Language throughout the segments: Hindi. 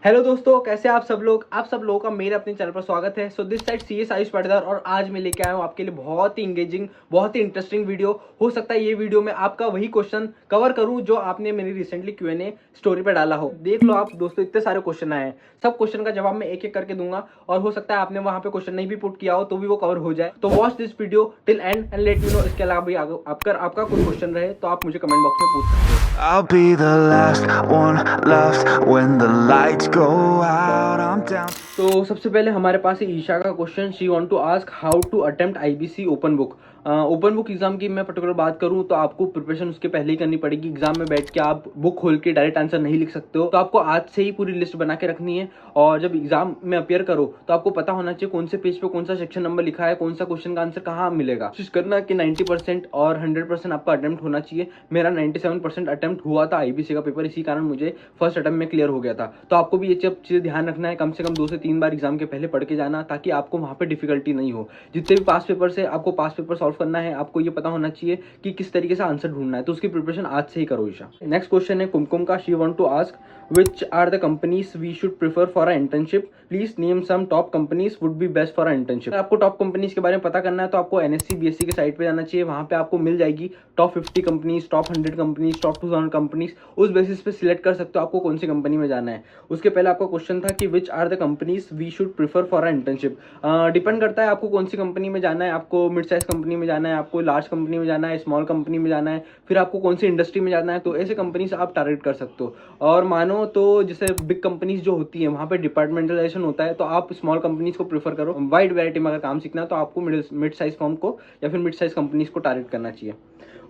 हेलो दोस्तों, कैसे आप सब लोग। आप सब लोगों का मेरे अपने चैनल पर स्वागत है। So this side CS Ayush Patidar और आज मैं लेके आया हूँ आपके लिए बहुत ही इंगेजिंग, बहुत ही इंटरेस्टिंग वीडियो। हो सकता है ये वीडियो में आपका वही क्वेश्चन कवर करूँ जो आपने मेरी रिसेंटली Q&A स्टोरी पर डाला हो। देख लो आप दोस्तों, इतने सारे क्वेश्चन आए हैं, सब क्वेश्चन का जवाब मैं एक एक करके दूंगा और हो सकता है आपने वहां पे क्वेश्चन नहीं भी पुट किया हो तो भी वो कवर हो जाए। तो watch this video till and let me know. इसके अलावा भी अगर आपका कोई क्वेश्चन रहे तो आप मुझे कमेंट बॉक्स में पूछ सकते हो। I'll be the last one left when the lights go out. I'm down. तो सबसे पहले हमारे पास है ईशा का question. She want to ask how to attempt IBC open book. Open book exam की मैं पर्टिकुलर बात करूं तो आपको प्रिपरेशन उसके पहले ही करनी पड़ेगी। एग्जाम में बैठ के आप बुक खोल के डायरेक्ट आंसर नहीं लिख सकते हो, तो आपको आज से ही पूरी लिस्ट बना के रखनी है। और जब एग्जाम में अपियर करो तो आपको पता होना चाहिए कौन से पेज पे कौन सा सेक्शन नंबर लिखा है, कौन सा क्वेश्चन का आंसर कहाँ मिलेगा। कोशिश करना कि 90% और 100% आपका अटेम्प्ट होना चाहिए। मेरा 97% अटेम्प्ट हुआ था आईबीसी का पेपर, इसी कारण मुझे फर्स्ट अटेम्प्ट में क्लियर हो गया था। तो आपको भी ये सब चीज़ें ध्यान रखना है, कम से कम 2 से 3 बार एग्जाम के पहले पढ़ के जाना, ताकि आपको वहाँ पे डिफिकल्टी नहीं हो। जितने भी पास पेपर से आपको पास पेपर सॉल्व करना है, आपको ये पता होना चाहिए कि किस तरीके से आंसर ढूंढना है, तो उसकी प्रिपरेशन आज से ही करो ईशा। नेक्स्ट क्वेश्चन है कुमकुम का। She want to ask which are the companies we should prefer for our internship, please name some top companies would be best for our internship। आपको टॉप कंपनीज के बारे में पता करना है तो आपको एनएससी बीएससी के साइट पे जाना चाहिए। वहां पे आपको मिल जाएगी top 50 companies, top 100 companies, top 2000 companies. उस बेसिस पे सिलेक्ट कर सकते हो आपको कौन सी कंपनी में जाना है। उसके पहले आपका क्वेश्चन था कि which are the companies we should prefer for our internship. Depend करता है आपको कौन सी कंपनी में जाना है। आपको मिड साइज कंपनी में जाना है, आपको लार्ज कंपनी में जाना है, स्मॉल कंपनी में जाना है, फिर आपको कौन सी इंडस्ट्री में जाना है, तो ऐसे कंपनी से आप टारगेट कर सकते हो। और मानो तो जैसे बिग कंपनीज जो होती है वहाँ पे डिपार्टमेंटलाइजेशन होता है, तो आप स्मॉल कंपनीज को प्रेफर करो। वाइड वैरायटी में अगर काम सीखना है तो आपको मिड साइज फर्म को या फिर मिड साइज कंपनीज को टारगेट करना चाहिए।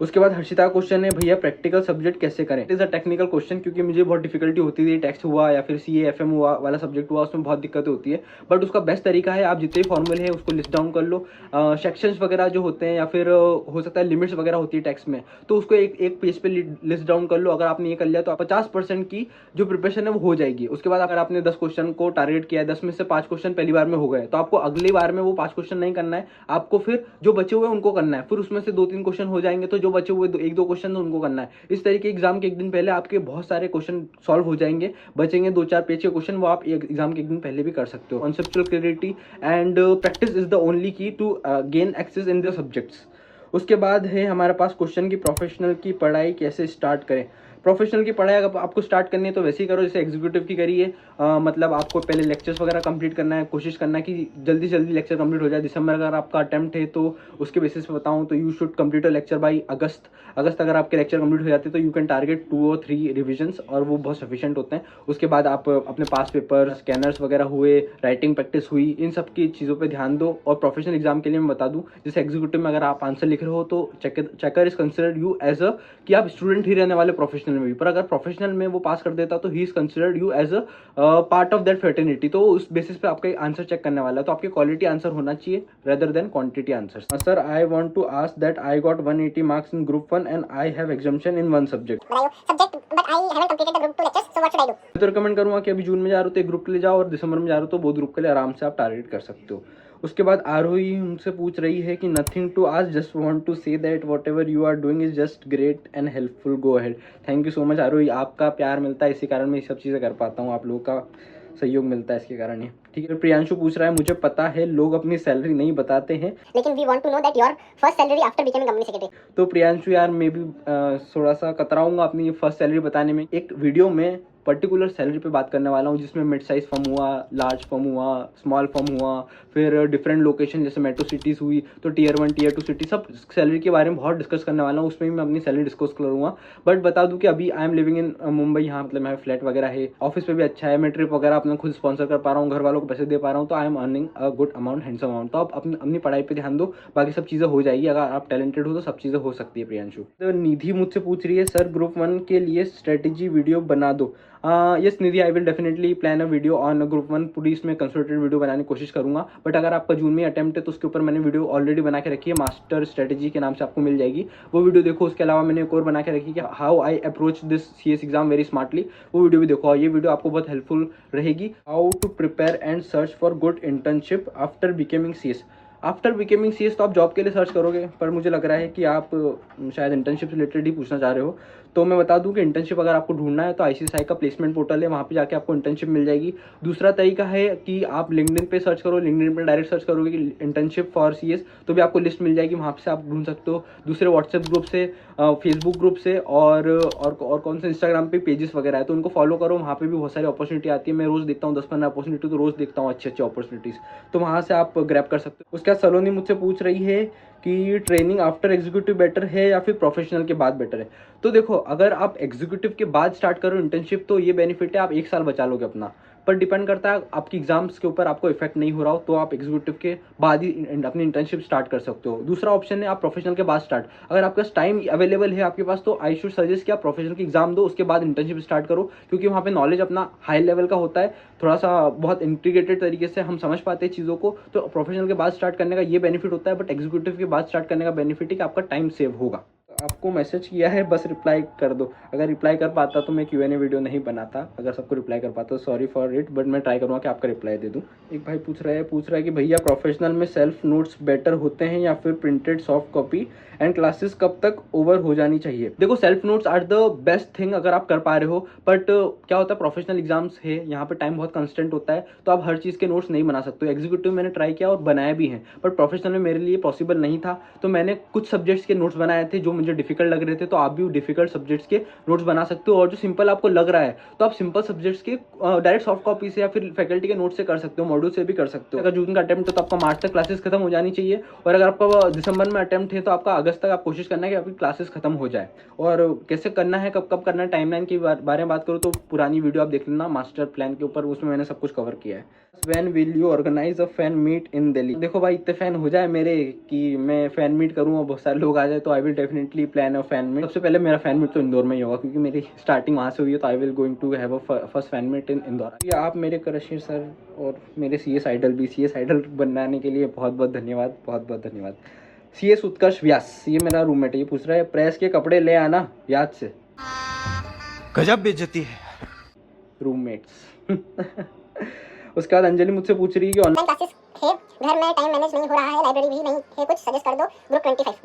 उसके बाद हर्षिता का क्वेश्चन है, भैया प्रैक्टिकल सब्जेक्ट कैसे करें। It is a technical question, क्योंकि मुझे बहुत डिफिकल्टी होती थी। टैक्स हुआ या फिर सीए एफएम हुआ वाला सब्जेक्ट हुआ, उसमें बहुत दिक्कतें होती है। बट उसका बेस्ट तरीका है, आप जितने फॉर्मूले हैं उसको लिस्ट डाउन कर लो। सेक्शंस वगैरह जो होते हैं या फिर हो सकता है लिमिट्स वगैरह होती है टैक्स में, तो उसको एक पेज पे लिस्ट डाउन कर लो। अगर आपने ये कर लिया तो 50% की जो प्रिपरेशन है वो हो जाएगी। उसके बाद अगर आपने 10 क्वेश्चन को टारगेट किया है, 10 में से 5 क्वेश्चन पहली बार में हो गए, तो आपको अगली बार में वो 5 क्वेश्चन नहीं करना है, आपको फिर जो बचे हुए उनको करना है। फिर उसमें से 2-3 क्वेश्चन हो जाएंगे तो जो बचे हुए 1-2 क्वेश्चन उनको करना है। इस तरीके एग्जाम के एक दिन पहले आपके बहुत सारे क्वेश्चन सॉल्व हो जाएंगे। बचेंगे 2-4 पेज के क्वेश्चन, वो आप एग्जाम के एक दिन पहले भी कर सकते हो। Conceptual clarity and practice is the only key to gain access in the subjects. उसके बाद है हमारे पास क्वेश्चन की प्रोफेशनल की पढ़ाई कैसे स्टार्ट करें। प्रोफेशनल की पढ़ाई अगर आपको स्टार्ट करनी है तो वैसे ही करो जैसे एग्जीक्यूटिव की करिए। मतलब आपको पहले लेक्चर्स वगैरह कंप्लीट करना है, कोशिश करना है कि जल्दी जल्दी लेक्चर कंप्लीट हो जाए। दिसंबर अगर आपका अटेम्प्ट है तो उसके बेसिस पे बताऊं तो you should complete a lecture by August. अगस्त अगर आपके लेक्चर कंप्लीट हो जाते हैं तो यू कैन टारगेट 2 और 3 रिविजन्स, और वो बहुत सफिशिएंट होते हैं। उसके बाद आप अपने पास पेपर, स्कैनर्स वगैरह हुए, राइटिंग प्रैक्टिस हुई, इन सब की चीज़ों पर ध्यान दो। और प्रोफेशनल एग्जाम के लिए मैं बता दूं, जैसे एग्जीक्यूटिव में अगर आप आंसर लिख रहे हो तो checker is considered you as a कि आप स्टूडेंट ही रहने वाले प्रोफेशनल में भी। पर अगर प्रोफेशनल में वो पास कर देता तो he is considered you as a part of that fraternity. तो उस बेसिस पे आपका आंसर चेक करने वाला है। तो आपके क्वालिटी आंसर होना चाहिए rather than quantity answer. Sir I want to ask that I got 180 marks in group 1 and I have exemption in 1 subject. मैं तो रिकमेंड करूंगा कि अभी जून में जा रहे हो तो एक ग्रुप के लिए जाओ, और दिसंबर में जा रहे हो तो वो ग्रुप के लिए आराम से आप टारगेट कर सकते हो। उसके बाद आरोही हमसे पूछ रही है कि nothing to ask, just want to say that whatever you are doing is just great and helpful, go ahead. Thank you so much Aarohi, आपका प्यार मिलता है इसी कारण मैं ये सब चीज़ें कर पाता हूँ। आप लोगों का सहयोग मिलता है इसके कारण ही। ठीक है। प्रियांशु पूछ रहा है, मुझे पता है लोग अपनी सैलरी नहीं बताते हैं, लेकिन we want to know that your first salary after becoming company secretary. तो प्रियांशु यार मैं भी थोड़ा सा कतराऊंगा अपनी फर्स्ट सैलरी बताने में। एक वीडियो में पर्टिकुलर सैलरी पे बात करने वाला हूँ, जिसमें मिड साइज फर्म हुआ, लार्ज फर्म हुआ, स्मॉल फर्म हुआ, फिर डिफरेंट लोकेशन जैसे मेट्रो सिटीज़ हुई, तो टियर 1 टियर 2 सिटी, सब सैलरी के बारे में बहुत डिस्कस करने वाला हूँ। उसमें भी मैं अपनी सैलरी डिस्कस करूँगा। बट बता दूँ कि अभी I am living in Mumbai. यहाँ मतलब मेरा फ्लैट वगैरह है, ऑफिस पे भी अच्छा है, मैं ट्रिप वगैरह अपना खुद स्पॉन्सर कर पा रहा हूँ, घर वालों को पैसे दे पा रहा हूँ, तो I am earning a good amount, handsome amount. तो आप अपनी पढ़ाई पे ध्यान दो, बाकी सब चीज़ें हो जाएगी। अगर आप टैलेंटेड हो तो सब चीज़ें हो सकती है। प्रियांशु। तो निधि मुझसे पूछ रही है, सर ग्रुप 1 के लिए स्ट्रेटेजी वीडियो बना दो। Yes Nidhi, I will definitely plan a video on group 1। पूरी इसमें कंसल्टेड वीडियो बनाने की कोशिश करूंगा। बट अगर आपका जून में अटेम्प्ट है तो उसके ऊपर मैंने वीडियो ऑलरेडी बना के रखी है, मास्टर स्ट्रेटेजी के नाम से आपको मिल जाएगी, वो वीडियो देखो। उसके अलावा मैंने एक और बना के रखी कि how I approach this CS exam very smartly, वो वीडियो भी देखो। ये वीडियो आपको बहुत हेल्पफुल रहेगी। How to prepare and search for good internship after becoming CS. After becoming CS तो आप जॉब के लिए सर्च करोगे, पर मुझे लग रहा है कि आप शायद इंटर्नशिप से रिलेटेड ही पूछना चाह रहे हो। तो मैं बता दूं कि इंटर्नशिप अगर आपको ढूंढना है तो ICSI का प्लेसमेंट पोर्टल है, वहाँ पे जाके आपको इंटर्नशिप मिल जाएगी। दूसरा तरीका है कि आप लिंक्डइन पे सर्च करो, लिंक्डइन पे डायरेक्ट सर्च करोगे कि इंटर्नशिप फॉर CS, तो भी आपको लिस्ट मिल जाएगी, वहाँ से आप ढूंढ सकते हो। दूसरे व्हाट्सएप ग्रुप से, फेसबुक ग्रुप से और कौन से इंस्टाग्राम पे पेजेस वगैरह है तो उनको फॉलो करो, वहाँ पे भी बहुत सारी अपॉर्चुनिटी आती है। मैं रोज़ देखता हूँ 10-15 अपॉर्चुनिटी, तो रोज़ देखता हूँ अच्छी अपॉर्चुनिटीज़, तो वहाँ से आप ग्रैब कर सकते हो। उसके बाद सलोनी मुझसे पूछ रही है कि ट्रेनिंग आफ्टर एग्जीक्यूटिव बेटर है या फिर प्रोफेशनल के बाद बेटर है। तो देखो, अगर आप एग्जीक्यूटिव के बाद स्टार्ट करो इंटर्नशिप तो ये बेनिफिट है, आप 1 साल बचा लोगे अपना, पर डिपेंड करता है आपकी एग्जाम्स के ऊपर आपको इफेक्ट नहीं हो रहा हो तो आप एग्जीक्यूटिव के बाद ही अपनी इंटर्नशिप स्टार्ट कर सकते हो। दूसरा ऑप्शन है आप प्रोफेशनल के बाद स्टार्ट। अगर आपके पास टाइम अवेलेबल है आपके पास, तो आई शुड सजेस्ट कि आप प्रोफेशनल की एग्जाम दो, उसके बाद इंटर्नशिप स्टार्ट करो, क्योंकि वहाँ पे नॉलेज अपना हाई लेवल का होता है, थोड़ा सा बहुत इंटीग्रेटेड तरीके से हम समझ पाते हैं चीज़ों को। तो प्रोफेशनल के बाद स्टार्ट करने का ये बेनिफिट होता है, बट एग्जीक्यूटिव के बाद स्टार्ट करने का बेनिफिट है कि आपका टाइम सेव होगा। आपको मैसेज किया है, बस रिप्लाई कर दो। अगर रिप्लाई कर पाता तो मैं Q&A वीडियो नहीं बनाता, अगर सबको रिप्लाई कर पाता तो सॉरी फॉर इट, बट मैं ट्राई करूँगा कि आपका रिप्लाई दे दूँ। एक भाई पूछ रहा है कि भैया प्रोफेशनल में सेल्फ नोट्स बेटर होते हैं या फिर printed soft copy, and classes कब तक ओवर हो जानी चाहिए? देखो, self notes are the best thing अगर आप कर पा रहे हो, बट क्या होता है प्रोफेशनल एग्जाम्स है, यहाँ पे टाइम बहुत कंस्टेंट होता है, तो आप हर चीज़ के नोट्स नहीं बना सकते हो। एग्जीक्यूटिव मैंने ट्राई किया और बनाया भी है, बट प्रोफेशनल में मेरे लिए पॉसिबल नहीं था, तो मैंने कुछ सब्जेक्ट्स के नोट्स बनाए थे जो मुझे डिफिकल्ट लग रहे थे। तो आप भी डिफिकल्ट सब्जेक्ट्स के नोट्स बना सकते हो, और जो सिंपल आपको लग रहा है तो आप सिंपल सब्जेक्ट्स के डायरेक्ट सॉफ्ट कॉपी से या फिर फैकल्टी के नोट से कर सकते हो, मॉड्यूल से भी कर सकते हो। अगर जून का अटेम्प्ट है तो आपका मार्च तक क्लासेस खत्म हो जानी चाहिए, और अगर आपका दिसंबर में अटेम्प्ट है तो आपका अगस्त तक आप कोशिश करना है कि आपकी क्लासेस खत्म हो जाए। और कैसे करना है, कब कब करना है, टाइमलाइन के बारे में बात करूँ तो पुरानी वीडियो आप देख लेना मास्टर प्लान के ऊपर, उसमें मैंने सब कुछ कवर किया है। When will you organize a fan meet in Delhi? देखो भाई, इतने फैन हो जाए मेरे कि मैं फैन मीट करूँ और बहुत सारे लोग आ जाए, तो I will definitely plan a fan meet. सबसे पहले मेरा फैन मीट तो इंदौर में ही होगा, क्योंकि मेरी स्टार्टिंग वहाँ से हुई है, तो I will going to have a first fan meet in Indore. ये आप मेरे क्रश हैं सर, और मेरे CS आइडल भी। CS आइडल बनाने के लिए बहुत बहुत धन्यवाद, बहुत बहुत धन्यवाद। CS उत्कर्ष व्यास, ये मेरा रूममेट है, ये पूछ रहा है प्रेस के कपड़े ले आना याद से। गजब बेइज्जती है। रूममेट्स। उसके बाद अंजलि मुझसे पूछ रही है कि ऑनलाइन क्लासेस है, घर में टाइम मैनेज नहीं हो रहा है, लाइब्रेरी भी नहीं है, कुछ सजेस्ट कर दो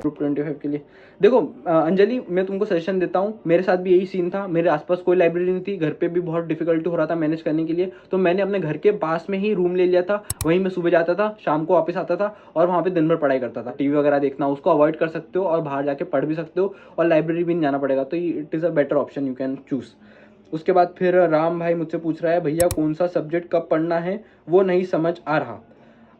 ग्रुप 25 के लिए। देखो अंजलि, मैं तुमको सजेशन देता हूँ, मेरे साथ भी यही सीन था, मेरे आसपास कोई लाइब्रेरी नहीं थी, घर पे भी बहुत डिफिकल्टी हो रहा था मैनेज करने के लिए, तो मैंने अपने घर के पास में ही रूम ले लिया था, वहीं मैं सुबह जाता था, शाम को वापस आता था, और वहाँ पे दिन भर पढ़ाई करता था। टीवी वगैरह देखना उसको अवॉइड कर सकते हो, और बाहर जाके पढ़ भी सकते हो, और लाइब्रेरी भी नहीं जाना पड़ेगा, तो it is a better option, you can choose. उसके बाद फिर राम भाई मुझसे पूछ रहा है भैया कौन सा सब्जेक्ट कब पढ़ना है, वो नहीं समझ आ रहा।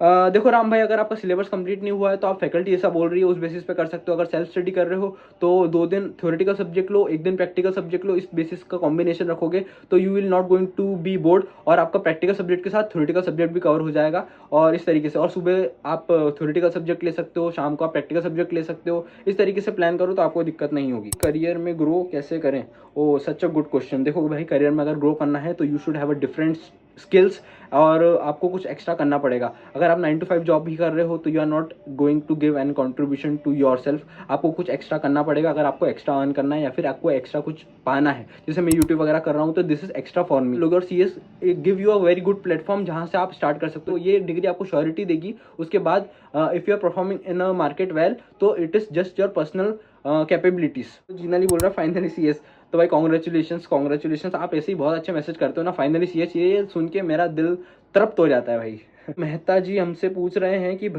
देखो राम भाई, अगर आपका सिलेबस कंप्लीट नहीं हुआ है तो आप फैकल्टी ऐसा बोल रही है उस बेसिस पे कर सकते हो। अगर सेल्फ स्टडी कर रहे हो तो 2 दिन थ्योरेटिकल सब्जेक्ट लो, 1 दिन प्रैक्टिकल सब्जेक्ट लो, इस बेसिस का कॉम्बिनेशन रखोगे तो you will not going to be bored, और आपका प्रैक्टिकल सब्जेक्ट के साथ थ्योरेटिकल सब्जेक्ट भी कवर हो जाएगा। और इस तरीके से, और सुबह आप थ्योरेटिकल सब्जेक्ट ले सकते हो, शाम को आप प्रैक्टिकल सब्जेक्ट ले सकते हो, इस तरीके से प्लान करो तो आपको दिक्कत नहीं होगी। करियर में ग्रो कैसे करें? ओ सच अ गुड क्वेश्चन। देखो भाई, करियर में अगर ग्रो करना है तो you should have a different skills, और आपको कुछ एक्स्ट्रा करना पड़ेगा। अगर आप 9 to 5 जॉब भी कर रहे हो तो you are not going to give an contribution to your self, आपको कुछ एक्स्ट्रा करना पड़ेगा अगर आपको एक्स्ट्रा अर्न करना है या फिर आपको एक्स्ट्रा कुछ पाना है। जैसे मैं यूट्यूब वगैरह कर रहा हूँ तो this is extra for me. लोग और CS give you a very good platform जहाँ से आप स्टार्ट कर सकते हो। ये डिग्री आपको श्योरिटी देगी। उसके बाद if you are performing in a market well तो it is just your personal capabilities. तो जीनाली बोल रहा है फाइनली CS, तो भाई कॉन्ग्रेचुलेशंस। आप ऐसे ही बहुत अच्छे मैसेज करते हो ना, फाइनली CS, ये सुन के मेरा दिल तृप्त हो जाता है भाई। मेहता जी हमसे पूछ रहे हैं कि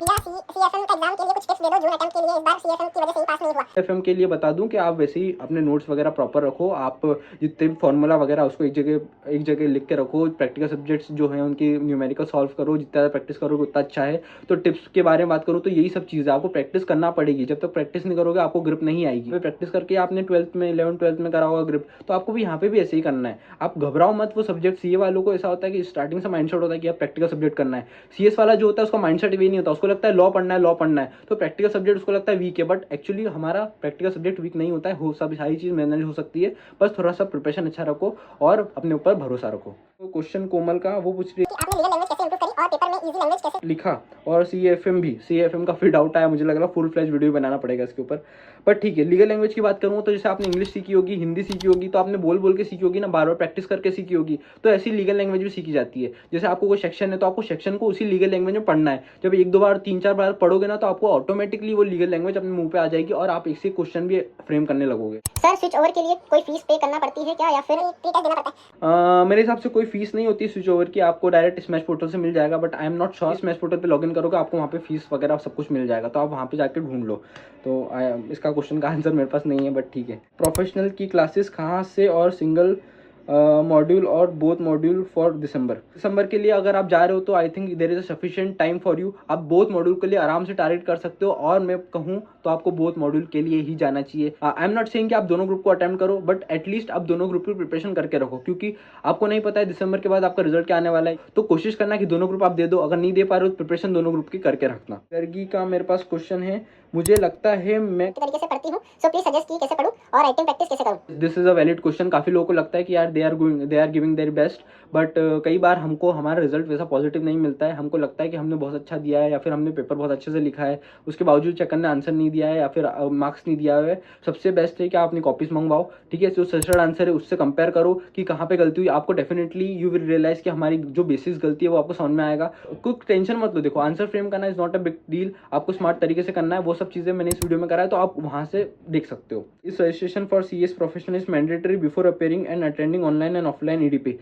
FM के लिए बता दूं कि आप वैसे ही अपने नोट्स वगैरह प्रॉपर रखो, आप जितने भी फॉर्मूला वगैरह उसको एक जगह लिख के रखो। प्रैक्टिकल सब्जेक्ट्स जो हैं उनकी न्यूमेरिकल सॉल्व करो, जितना ज़्यादा प्रैक्टिस करोगे उतना अच्छा है। तो टिप्स के बारे में बात करूँ तो यही सब चीज़ है, आपको प्रैक्टिस करना पड़ेगी। जब तक प्रैक्टिस नहीं करोगे आपको ग्रिप नहीं आएगी। प्रैक्टिस करके आपने 12th में 11th-12th में करा होगा ग्रिप, तो आपको भी यहाँ पे भी ऐसे ही करना है। आप घबराओ मत। वो सब्जेक्ट CA वालों को ऐसा होता है कि स्टार्टिंग से माइंडसेट होता है कि आप प्रैक्टिकल सब्जेक्ट करना है। CS वाला जो होता है उसका माइंडसेट भी नहीं होता, उसको लगता है लॉ पढ़ना है, तो प्रैक्टिकल सब्जेक्ट उसको लगता है वीक है, बट एक्चुअली हमारा प्रैक्टिकल सब्जेक्ट वीक नहीं होता है, सब सारी चीज़ मैनेज हो सकती है। बस थोड़ा सा प्रिपरेशन अच्छा रखो और अपने ऊपर भरोसा रखो। तो क्वेश्चन कोमल का वो पूछ रही कि आपने लीगल लैंग्वेज कैसे इंप्रूव करी और पेपर में इजी लैंग्वेज कैसे लिखा, और CAFM का फिर डाउट आया, मुझे लग रहा फुल फ्लैश वीडियो बनाना पड़ेगा इसके ऊपर। पर ठीक है, लीगल लैंग्वेज की बात करूँ तो जैसे आपने इंग्लिश सीखी होगी, हिंदी सीखी होगी, तो आपने बोल बोल के सीखी होगी ना, बार बार प्रैक्टिस करके सीखी होगी, तो ऐसी लीगल लैंग्वेज भी सीखी जाती है। जैसे आपको कोई सेक्शन है तो आपको सेक्शन को उसी लीगल लैंग्वेज में पढ़ना है। जब एक दो बार 3-4 बार पढ़ोगे ना, तो आपको ऑटोमेटिकली वो लीगल लैंग्वेज अपने मुंह पे आ जाएगी और आप इससे क्वेश्चन भी फ्रेम करने लगोगे। सर स्विच ओवर के लिए कोई फीस पे करना पड़ती है क्या या फिर प्री टेस्ट देना पड़ता है? मेरे हिसाब से कोई फीस नहीं होती स्विच ओवर की, आपको डायरेक्ट स्मैश पोर्टल से मिल जाएगा, but I am not sure. Smash portal पे लॉगिन करोगे आपको वहाँ पे फीस वगैरह सब कुछ मिल जाएगा, तो आप वहाँ पे जाके ढूंढ लो। तो इसका क्वेश्चन का आंसर मेरे पास नहीं है, बट ठीक है। प्रोफेशनल की क्लासेस कहाँ से और सिंगल मॉड्यूल और बोथ मॉड्यूल फॉर दिसंबर के लिए अगर आप जा रहे हो तो I think there is a sufficient time for you. आप बोथ मॉड्यूल के लिए आराम से टारगेट कर सकते हो, और मैं कहूँ तो आपको बोथ मॉड्यूल के लिए ही जाना चाहिए। आई एम नॉट सेइंग कि आप दोनों ग्रुप को अटेम्प्ट करो, बट एटलीस्ट आप दोनों ग्रुप की प्रिपरेशन करके रखो, क्योंकि आपको नहीं पता है दिसंबर के बाद आपका रिजल्ट क्या आने वाला है। तो कोशिश करना कि दोनों ग्रुप आप दे दो, अगर नहीं दे पा रहे हो तो प्रिपरेशन दोनों ग्रुप की करके रखना। गर्गी का मेरे पास क्वेश्चन है, मुझे लगता है मैं तरीके से पढ़ती हूँ, सो प्लीज सजेस्ट की कैसे पढूं और राइटिंग प्रैक्टिस कैसे करूं? This is a valid question. काफ़ी लोगों को लगता है कि यार they are giving their best, but कई बार हमको हमारा रिजल्ट वैसा पॉजिटिव नहीं मिलता है। हमको लगता है कि हमने बहुत अच्छा दिया है, या फिर हमने पेपर बहुत अच्छे से लिखा है, उसके बावजूद चेकर ने आंसर नहीं दिया है या फिर मार्क्स नहीं दिया है। सबसे बेस्ट है कि आप अपनी कॉपीज मंगवाओ, ठीक है, जो सजेस्टेड आंसर है उससे कंपेयर करो कि कहाँ पे गलती हुई। आपको डेफिनेटली यू विल रियलाइज कि हमारी जो बेसिस गलती है वो आपको समझ में आएगा। कोई टेंशन मत लो, देखो आंसर फ्रेम करना is not a big deal, आपको स्मार्ट तरीके से करना है। वो सब चीज़ें मैंने इस वीडियो में करा है, तो आप वहाँ से देख सकते हो। इस registration for CS professional is mandatory before appearing and attending online and offline EDP।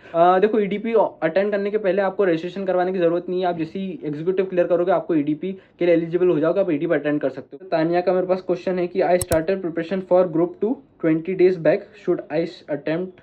देखो EDP अटेंड करने के पहले आपको रजिस्ट्रेशन करवाने की जरूरत नहीं है। आप जैसे ही एग्जीक्यूटिव क्लियर करोगे आपको EDP के लिए एलिजिबल हो जाओगे, आप EDP अटेंड कर सकते हो। तानिया का मेरे पास क्वेश्चन है कि I started preparation for group 2 20 days back, should I attempt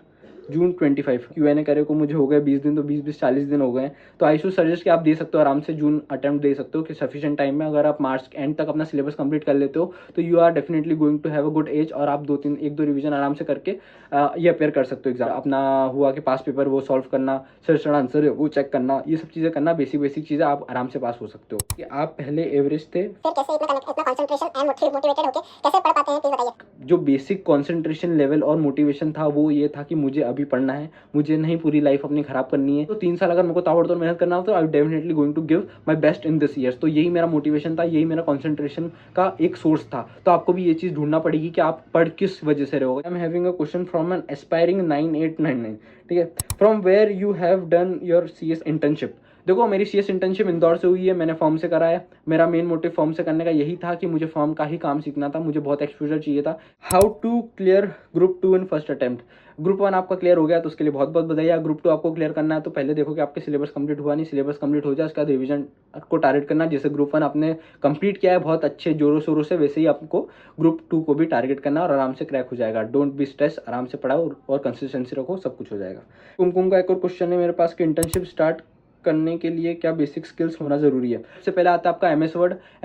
June 25? Q&A करे को मुझे हो गए 20 दिन, तो 20-40 दिन हो गए हैं। तो आई शुड सजेस्ट कि आप दे सकते हो आराम से, जून अटेम्प्ट दे सकते हो कि सफिशिएंट टाइम में। अगर आप मार्च एंड तक अपना सिलेबस कंप्लीट कर लेते हो तो you are definitely going to have a good edge, और आप 1-2 रिवीजन आराम से करके ये अपेयर कर सकते हो एग्जाम। अपना हुआ कि पास पेपर वो सॉल्व करना, सजेस्टेड आंसर है वो चेक करना, ये सब चीज़ें करना, बेसिक चीज़ें आप आराम से पास हो सकते हो। कि आप पहले एवरेज थे, फिर कैसे इतना कंसंट्रेशन एंड मोटिवेटेड होके कैसे पढ़ पाते हैं, प्लीज बताइए। जो बेसिक कंसंट्रेशन लेवल और मोटिवेशन था वो ये था कि मुझे अभी पढ़ना है, मुझे नहीं पूरी लाइफ अपनी खराब करनी है। तो 3 साल अगर मेरे को ताबड़तोड़ मेहनत करना हो तो I definitely going to give my best in this years. तो यही मेरा मोटिवेशन था, यही मेरा कंसंट्रेशन का एक सोर्स था। तो आपको भी ये चीज़ ढूंढना पड़ेगी कि आप पढ़ किस वजह से रहोगे। I am having a question from an aspiring 9899, ठीक है, from where you have done your CS internship. देखो मेरी CS इंटर्नशिप इंदौर से हुई है, मैंने फॉर्म से करा है। मेरा मेन मोटिव फॉर्म से करने का यही था कि मुझे फॉर्म का ही काम सीखना था, मुझे बहुत एक्सपोजर चाहिए था। How to clear group 2 in first attempt? Group 1 आपका क्लियर हो गया तो उसके लिए बहुत बहुत बधाई। ग्रुप 2 आपको क्लियर करना है तो पहले देखो कि आपके सिलेबस कंप्लीट हुआ नहीं, सिलेबस कंप्लीट हो जाए उसके बाद रिवीजन को टारगेट करना। जैसे ग्रुप 1 आपने कंप्लीट किया है बहुत अच्छे जोरों शोरों से, वैसे ही आपको ग्रुप 2 को भी टारगेट करना और आराम से क्रैक हो जाएगा। डोंट बी स्ट्रेस, आराम से पढ़ाओ और कंसिस्टेंसी रखो, सब कुछ हो जाएगा। कुमकुम का एक और क्वेश्चन है मेरे पास कि इंटर्नशिप स्टार्ट करने के लिए क्या बेसिक स्किल्स होना जरूरी है? सबसे पहले आता है आपका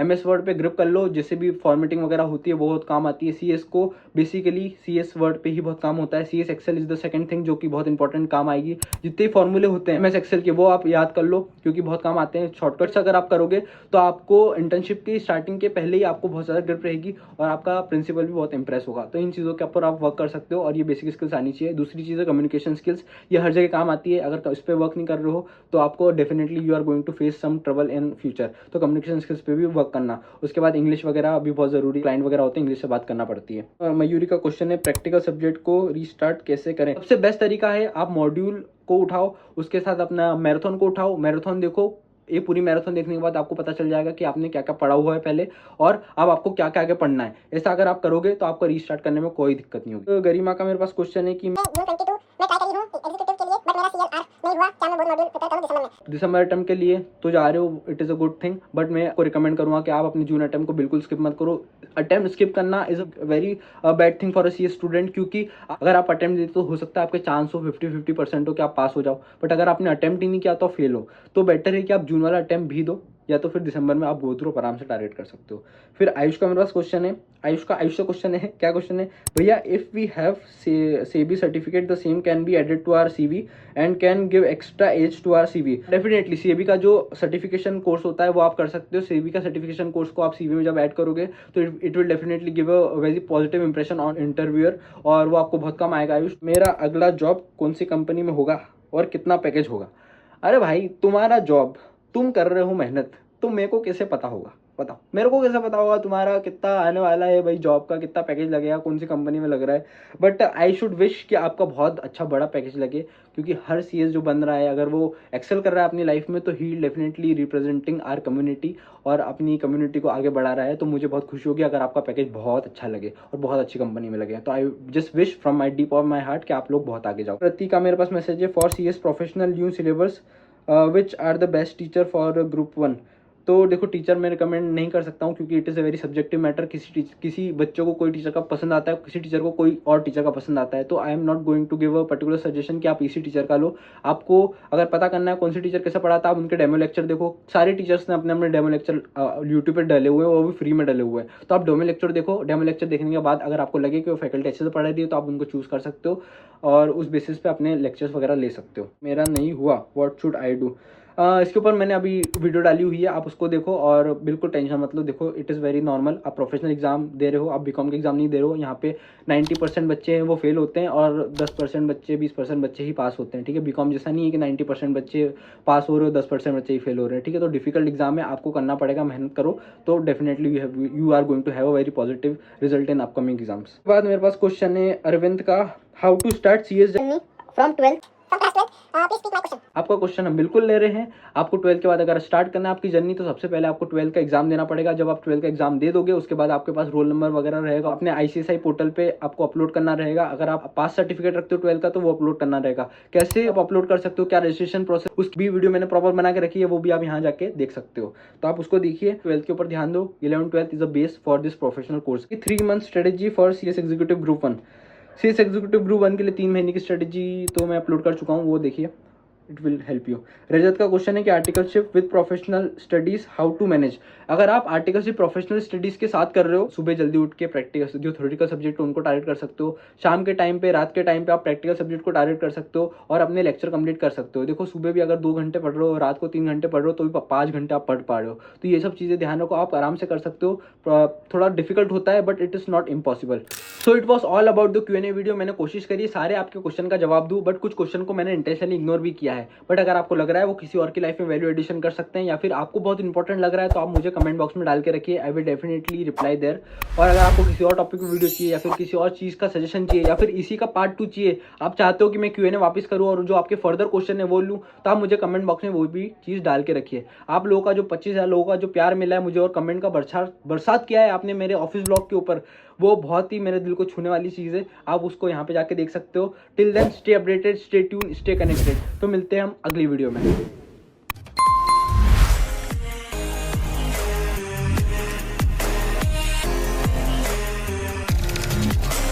MS वर्ड पे ग्रिप कर लो, जैसे भी फॉर्मेटिंग वगैरह होती है वो बहुत काम आती है। CS को बेसिकली CS वर्ड पे ही बहुत काम होता है। CS excel is the second thing जो कि बहुत इंपॉर्टेंट काम आएगी। जितने फॉर्मूले होते हैं MS एक्सेल के वो आप याद कर लो क्योंकि बहुत काम आते हैं। शॉर्टकट्स अगर आप करोगे तो आपको इंटर्नशिप की स्टार्टिंग के पहले ही आपको बहुत ज़्यादा ग्रिप रहेगी और आपका प्रिंसिपल भी बहुत इंप्रेस होगा। तो इन चीज़ों के ऊपर आप वर्क कर सकते हो और ये बेसिक स्किल्स आनी चाहिए। दूसरी चीज़ है कम्युनिकेशन स्किल्स, ये हर जगह काम आती है। अगर इस पर वर्क नहीं कर रहे हो तो आपको definitely you are going to face some trouble in future. तो कम्युनिकेशन स्किल्स पे भी वर्क करना। उसके बाद इंग्लिश वगैरह भी बहुत जरूरी, क्लाइंट वगैरह होते हैं इंग्लिश से बात करना पड़ती है। मयूरी का क्वेश्चन है प्रैक्टिकल सब्जेक्ट को रीस्टार्ट कैसे करें? सबसे बेस्ट तरीका है आप मॉड्यूल को उठाओ, उसके साथ अपना मैराथन को उठाओ, मैराथन देखो। ये पूरी मैराथन देखने के बाद आपको पता चल जाएगा कि आपने क्या क्या पढ़ा हुआ है पहले और अब आपको क्या क्या आगे पढ़ना है। ऐसा अगर आप करोगे तो आपको रीस्टार्ट करने में कोई दिक्कत नहीं होगी। तो गरिमा का मेरे पास क्वेश्चन है कि मैं जून 22 में ट्राई करी हूँ एग्जीक्यूटिव के लिए, बट मेरा CLR नहीं हुआ। क्या मैं बोर्ड मॉड्यूल प्रिपेयर करूँ दिसंबर में? दिसंबर अटेम्प्ट के लिए तो जा रहे हो, it is a good thing, but मैं आपको रिकमेंड करूँगा कि आप अपने जून अटेम्प्ट को बिल्कुल स्किप मत करो। अटेम्प्ट स्किप करना is a very bad thing for a CS student, क्योंकि अगर आप अटेम्प्ट देते तो हो सकता है आपके चांस हो 50-50% हो कि आप पास हो जाओ, बट अगर आपने अटेम्प्ट ही नहीं किया तो फेल हो। तो बेटर है कि आप जून वाला अटेम्प्ट भी दो या तो फिर दिसंबर में आप गो थ्रू आराम से टारगेट कर सकते हो। फिर आयुष का मेरे पास क्वेश्चन है। आयुष का क्वेश्चन है, क्या क्वेश्चन है भैया? If we have SEBI certificate the same can be added to our CV and can give extra edge to our CV। Definitely SEBI का जो सर्टिफिकेशन कोर्स होता है वो आप कर सकते हो। सेबी का सर्टिफिकेशन कोर्स को आप CV में जब ऐड करोगे तो it will definitely give a very positive impression on interviewer और वो आपको बहुत कम आएगा। आयुष, मेरा अगला जॉब कौन सी कंपनी में होगा? और कितना पैकेज होगा। अरे भाई तुम्हारा जॉब, तुम कर रहे हो मेहनत, तो मेरे को कैसे पता होगा? बताओ मेरे को कैसे पता होगा तुम्हारा कितना आने वाला है भाई, जॉब का कितना पैकेज लगेगा, कौन सी कंपनी में लग रहा है। बट आई शुड विश कि आपका बहुत अच्छा बड़ा पैकेज लगे, क्योंकि हर CS जो बन रहा है अगर वो एक्सेल कर रहा है अपनी लाइफ में तो ही डेफिनेटली रिप्रेजेंटिंग आर कम्युनिटी और अपनी कम्युनिटी को आगे बढ़ा रहा है। तो मुझे बहुत खुशी होगी अगर आपका पैकेज बहुत अच्छा लगे और बहुत अच्छी कंपनी में लगे। तो I just wish from my deep of my heart कि आप लोग बहुत आगे जाओ। प्रति का मेरे पास मैसेज है, for CS professional new syllabus which are the best teacher for group 1। तो देखो टीचर मैं रिकमेंड नहीं कर सकता हूँ, क्योंकि it is a very subjective matter. किसी बच्चों को कोई टीचर का पसंद आता है, किसी टीचर को कोई और टीचर का पसंद आता है। तो I am not going to give a particular suggestion कि आप इसी टीचर का लो। आपको अगर पता करना है कौन सी टीचर कैसे पढ़ाता है, आप उनके डेमो लेक्चर देखो। सारे टीचर्स ने अपने अपने डेमो लेक्चर यूट्यूब पर डले हुए हैं, वो भी फ्री में डले हुए हैं। तो आप डेमो लेक्चर देखो, डेमो लेक्चर देखने के बाद अगर आपको लगे कि वो फैकल्टी अच्छे से पढ़ा रही है तो आप उनको चूज़ कर सकते हो और उस बेसिस पे अपने लेक्चर्स वगैरह ले सकते हो। मेरा नहीं हुआ, व्हाट शुड आई डू। इसके ऊपर मैंने अभी वीडियो डाली हुई है, आप उसको देखो और बिल्कुल टेंशन मत लो। देखो इट इज़ वेरी नॉर्मल, आप प्रोफेशनल एग्जाम दे रहे हो, आप बीकॉम के एग्जाम नहीं दे रहे हो। यहाँ पे 90% बच्चे हैं वो फेल होते हैं और 10% बच्चे 20% बच्चे ही पास होते हैं। ठीक है, बीकॉम जैसा नहीं है कि 90% बच्चे पास हो रहे हो, 10% बच्चे ही फेल हो रहे हैं। ठीक है, तो डिफिकल्ट एग्जाम है, आपको करना पड़ेगा, मेहनत करो तो definitely you are going to have a very positive result in upcoming exams. बाद मेरे पास क्वेश्चन है अरविंद का, how to start CS Me from 12th. From class 12. Please speak my question. आपका क्वेश्चन हम बिल्कुल ले रहे हैं। आपको 12th के बाद अगर स्टार्ट करना है आपकी जर्नी, तो सबसे पहले आपको 12th का एग्जाम देना पड़ेगा। जब आप 12th का एग्जाम दे दोगे उसके बाद आपके पास रोल नंबर वगैरह रहेगा, अपने ICSI पोर्टल पे आपको अपलोड करना रहेगा। अगर आप पास सर्टिफिकेट रखते हो 12th का तो वो अपलोड करना रहेगा। कैसे आप अपलोड कर सकते हो, क्या रजिस्ट्रेशन प्रोसेस, उसकी भी वीडियो मैंने प्रॉपर बना के रखी है, वो भी आप यहाँ जाके देख सकते हो। तो आप उसको देखिए, 12th के ऊपर ध्यान दो। 11th-12th is a base for this professional course. 3 month strategy for CS executive group 1। CS executive group 1 के लिए 3 महीने की स्ट्रेटेजी तो मैं अपलोड कर चुका हूँ, वो देखिए, it will help you. Rajat का क्वेश्चन है कि articleship with professional studies how to manage. अगर आप आर्टिकलशिप प्रोफेशनल स्टडीज के साथ कर रहे हो, सुबह जल्दी उठ के प्रैक्टिकल जो थ्योरेटिकल सब्जेक्ट है उनको टारगेट कर सकते हो। शाम के टाइम पे, रात के टाइम पे आप प्रैक्टिकल सब्जेक्ट को टारगेट कर सकते हो और अपने लेक्चर कंप्लीट कर सकते हो। देखो सुबह भी अगर 2 घंटे पढ़ रहे हो, रात को 3 घंटे पढ़ रहे हो, तो भी 5 घंटे आप पढ़ पा रहे हो। तो ये सब चीज़ें ध्यान रखो, आप आराम से कर सकते हो। थोड़ा डिफिकल्ट होता है but it is not impossible. So it was all about the Q&A video. मैंने कोशिश करी सारे आपके क्वेश्चन का जवाब दूँ, बट कुछ क्वेश्चन को मैंने इंटेंशनली इग्नोर भी किया है। बट अगर आपको लग रहा है वो किसी और की लाइफ में वैल्यू एडिशन कर सकते हैं या फिर आपको बहुत इंपॉर्टेंट लग रहा है, तो आप मुझे कमेंट बॉक्स में डाल के रखिए, I will definitely reply there. और अगर आपको किसी और टॉपिक में वीडियो चाहिए या फिर किसी और चीज़ का सजेशन चाहिए या फिर इसी का पार्ट 2 चाहिए, आप चाहते हो कि मैं Q&A वापस करूँ और जो आपके फर्दर क्वेश्चन है वो लूँ, तो आप मुझे कमेंट बॉक्स में वो भी चीज़ डाल के रखिए। आप लोगों का जो 25,000 लोगों का जो प्यार मिला है मुझे और कमेंट का बरसात किया है आपने मेरे ऑफिस ब्लॉग के ऊपर, वो बहुत ही मेरे दिल को छूने वाली चीज़ है। आप उसको यहाँ पे जाके देख सकते हो। Till then stay updated, stay tune, stay connected. तो मिलते हैं हम अगली वीडियो में।